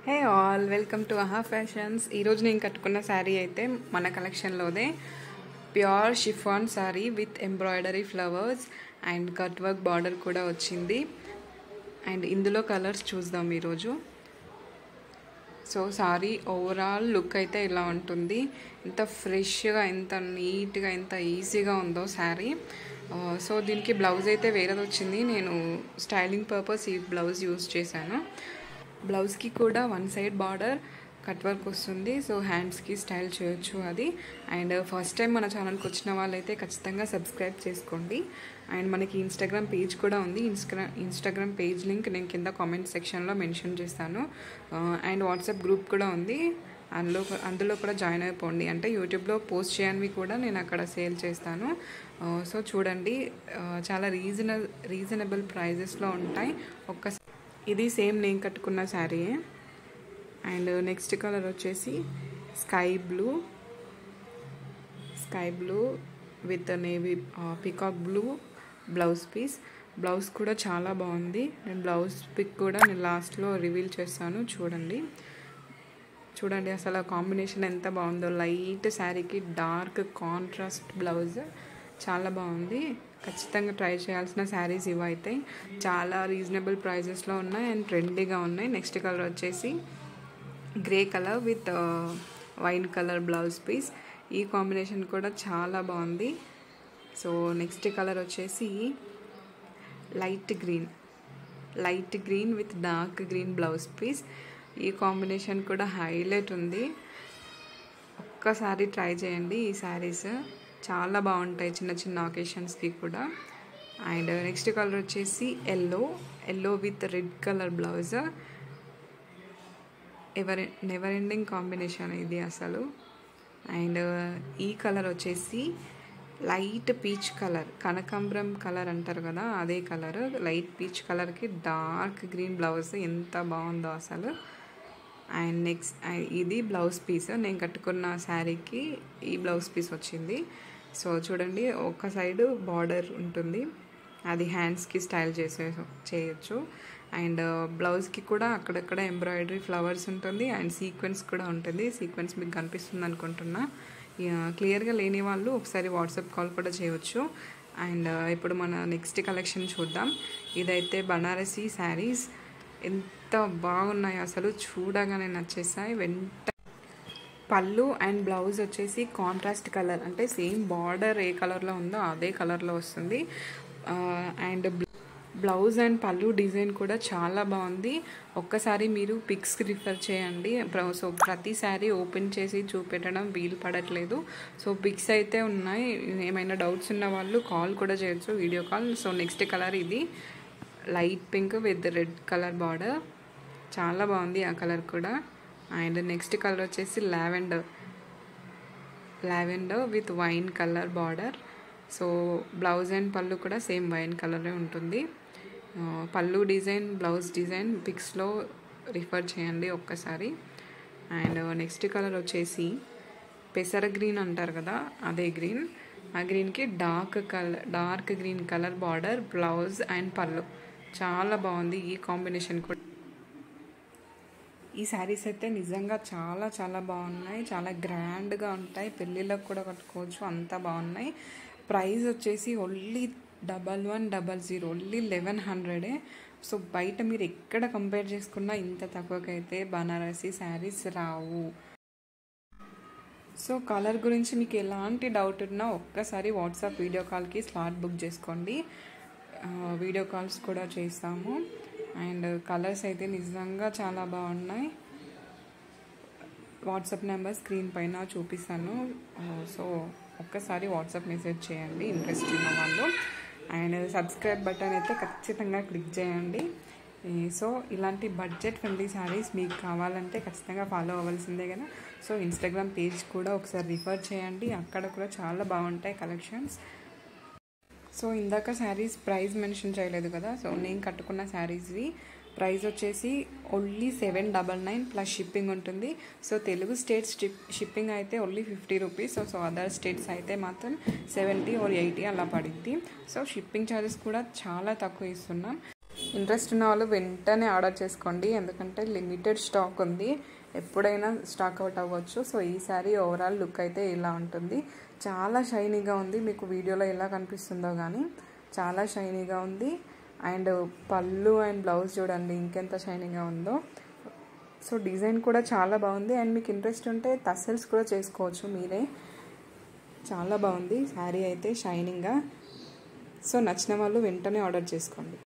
Hey all welcome to Aha fashions. ఈరోజు నేను కట్టుకున్న శారీ అయితే మన కలెక్షన్లోనే pure chiffon sari with embroidery flowers and cut work border కూడా వచ్చింది. అండ్ ఇందులో కలర్స్ చూద్దాం ఈరోజు. సో శారీ ఓవరాల్ లుక్ అయితే ఇలా ఉంటుంది. ఎంత ఫ్రెష్గా, ఎంత నీట్గా, ఎంత ఈజీగా ఉందో శారీ. సో దీనికి బ్లౌజ్ అయితే వేరేది వచ్చింది. నేను స్టైలింగ్ పర్పస్ ఈ బ్లౌజ్ యూజ్ చేశాను. బ్లౌజ్కి కూడా one side border cut work వస్తుంది. సో హ్యాండ్స్కి స్టైల్ చేయొచ్చు అది. అండ్ ఫస్ట్ టైం మన ఛానల్కి వచ్చిన వాళ్ళైతే ఖచ్చితంగా సబ్స్క్రైబ్ చేసుకోండి. అండ్ మనకి ఇన్స్టాగ్రామ్ పేజ్ కూడా ఉంది. ఇన్స్టాగ్రామ్ పేజ్ లింక్ నేను కింద కామెంట్ సెక్షన్లో మెన్షన్ చేస్తాను. అండ్ వాట్సాప్ గ్రూప్ కూడా ఉంది. అందులో కూడా జాయిన్ అయిపోండి. అంటే యూట్యూబ్లో పోస్ట్ చేయనివి కూడా నేను అక్కడ సేల్ చేస్తాను. సో చూడండి, చాలా రీజనబుల్ ప్రైజెస్లో ఉంటాయి. ఇది సేమ్ నేను కట్టుకున్న శారీయే. అండ్ నెక్స్ట్ కలర్ వచ్చేసి sky blue with navy peacock blue blouse piece. Blouse కూడా చాలా బాగుంది. నేను బ్లౌజ్ పిక్ కూడా నేను లాస్ట్లో రివీల్ చేస్తాను. చూడండి అసలు ఆ కాంబినేషన్ ఎంత బాగుందో. లైట్ శారీకి డార్క్ కాంట్రాస్ట్ బ్లౌజ్ చాలా బాగుంది. ఖచ్చితంగా ట్రై చేయాల్సిన శారీస్ ఇవైతే చాలా రీజనబుల్ ప్రైజెస్లో ఉన్నాయి అండ్ ట్రెండీగా ఉన్నాయి. నెక్స్ట్ కలర్ వచ్చేసి grey colour with wine colour blouse piece. ఈ కాంబినేషన్ కూడా చాలా బాగుంది. సో నెక్స్ట్ కలర్ వచ్చేసి light green with dark green blouse piece. ఈ కాంబినేషన్ కూడా హైలైట్ ఉంది. ఒక్కసారి ట్రై చేయండి. ఈ శారీస్ చాలా బాగుంటాయి చిన్న చిన్న ఒకేషన్స్కి కూడా. అండ్ నెక్స్ట్ కలర్ వచ్చేసి yellow with red colour blouse. Never ending combination ఇది అసలు. అండ్ ఈ కలర్ వచ్చేసి లైట్ పీచ్ కలర్, కనకాంబరం కలర్ అంటారు కదా, అదే కలర్. లైట్ పీచ్ కలర్కి డార్క్ గ్రీన్ బ్లౌజ్ ఎంత బాగుందో అసలు. అండ్ నెక్స్ట్ ఇది బ్లౌజ్ పీస్. నేను కట్టుకున్న శారీకి ఈ బ్లౌజ్ పీస్ వచ్చింది. సో చూడండి, ఒక సైడు బార్డర్ ఉంటుంది, అది హ్యాండ్స్కి స్టైల్ చేయొచ్చు. అండ్ బ్లౌజ్కి కూడా అక్కడక్కడ ఎంబ్రాయిడరీ ఫ్లవర్స్ ఉంటుంది అండ్ సీక్వెన్స్ కూడా ఉంటుంది. సీక్వెన్స్ మీకు కనిపిస్తుంది అనుకుంటున్నా. క్లియర్గా లేని వాళ్ళు ఒకసారి వాట్సాప్ కాల్ కూడా చేయవచ్చు. అండ్ ఇప్పుడు మన నెక్స్ట్ కలెక్షన్ చూద్దాం. ఇదైతే బనారసీ శారీస్. ఎంత బాగున్నాయి అసలు, చూడగానే నచ్చేసాయి. పళ్ళు అండ్ బ్లౌజ్ వచ్చేసి కాంట్రాస్ట్ కలర్, అంటే సేమ్ బార్డర్ ఏ కలర్లో ఉందో అదే కలర్లో వస్తుంది. అండ్ బ్లౌజ్ అండ్ పళ్ళు డిజైన్ కూడా చాలా బాగుంది. ఒక్కసారి మీరు పిక్స్కి రిఫర్ చేయండి. సో ప్రతి శారీ ఓపెన్ చేసి చూపెట్టడం వీలు పడట్లేదు. సో పిక్స్ అయితే ఉన్నాయి. ఏమైనా డౌట్స్ ఉన్న వాళ్ళు కాల్ కూడా చేయొచ్చు, video call. So next colour ఇది light pink with red colour border. చాలా బాగుంది ఆ కలర్ కూడా. అండ్ నెక్స్ట్ కలర్ వచ్చేసి lavender with wine colour border. So blouse and పళ్ళు కూడా సేమ్ వైన్ కలరే ఉంటుంది. పళ్ళు డిజైన్, బ్లౌజ్ డిజైన్ పిక్స్లో రిఫర్ చేయండి ఒక్కసారి. అండ్ నెక్స్ట్ కలర్ వచ్చేసి పెసర గ్రీన్ అంటారు కదా, అదే గ్రీన్. ఆ గ్రీన్కి dark green colour border, blouse and పళ్ళు. చాలా బాగుంది ఈ కాంబినేషన్ కూడా. ఈ శారీస్ అయితే నిజంగా చాలా చాలా బాగున్నాయి. చాలా గ్రాండ్గా ఉంటాయి, పెళ్ళిళ్ళకు కూడా కట్టుకోవచ్చు, అంత బాగున్నాయి. ప్రైస్ వచ్చేసి ఓన్లీ 1100, ఓన్లీ 1100. సో బయట మీరు ఎక్కడ కంపేర్ చేసుకున్నా ఇంత తక్కువకైతే బనారసీ శారీస్ రావు. సో కలర్ గురించి మీకు ఎలాంటి డౌట్ ఉన్నా ఒక్కసారి వాట్సాప్ వీడియో కాల్కి స్లాట్ బుక్ చేసుకోండి. వీడియో కాల్స్ కూడా చేస్తాము. అండ్ కలర్స్ అయితే నిజంగా చాలా బాగున్నాయి. వాట్సాప్ నెంబర్ స్క్రీన్ పైన చూపిస్తాను. సో ఒక్కసారి వాట్సాప్ మెసేజ్ చేయండి ఇంట్రెస్ట్ ఉన్న వాళ్ళు. అండ్ సబ్స్క్రైబ్ బటన్ అయితే ఖచ్చితంగా క్లిక్ చేయండి. సో ఇలాంటి బడ్జెట్ ఫ్రెండ్లీ శారీస్ మీకు కావాలంటే ఖచ్చితంగా ఫాలో అవ్వాల్సిందే కదా. సో ఇన్స్టాగ్రామ్ పేజ్ కూడా ఒకసారి రిఫర్ చేయండి, అక్కడ కూడా చాలా బాగుంటాయి కలెక్షన్స్. సో ఇందాక శారీస్ ప్రైస్ మెన్షన్ చేయలేదు కదా. సో నేను కట్టుకున్న శారీస్వి ప్రైస్ వచ్చేసి ఓన్లీ 799 ప్లస్ షిప్పింగ్ ఉంటుంది. సో తెలుగు స్టేట్స్ షిప్పింగ్ అయితే only 50 rupees. So other states అయితే మాత్రం 70 or 80 అలా పడుద్ది. సో షిప్పింగ్ ఛార్జెస్ కూడా చాలా తక్కువ ఇస్తున్నాం. ఇంట్రెస్ట్ ఉన్న వాళ్ళు వెంటనే ఆర్డర్ చేసుకోండి, ఎందుకంటే లిమిటెడ్ స్టాక్ ఉంది, ఎప్పుడైనా స్టాక్ అవుట్ అవ్వచ్చు. సో ఈ శారీ ఓవరాల్ లుక్ అయితే ఇలా ఉంటుంది. చాలా షైనీగా ఉంది, మీకు వీడియోలో ఎలా కనిపిస్తుందో కానీ చాలా షైనీగా ఉంది. అండ్ పళ్ళు అండ్ బ్లౌజ్ చూడండి ఇంకెంత షైనీగా ఉందో. సో డిజైన్ కూడా చాలా బాగుంది. అండ్ మీకు ఇంట్రెస్ట్ ఉంటే టసల్స్ కూడా చేసుకోవచ్చు మీరే. చాలా బాగుంది శారీ అయితే షైనింగ్గా. సో నచ్చిన వాళ్ళు వెంటనే ఆర్డర్ చేసుకోండి.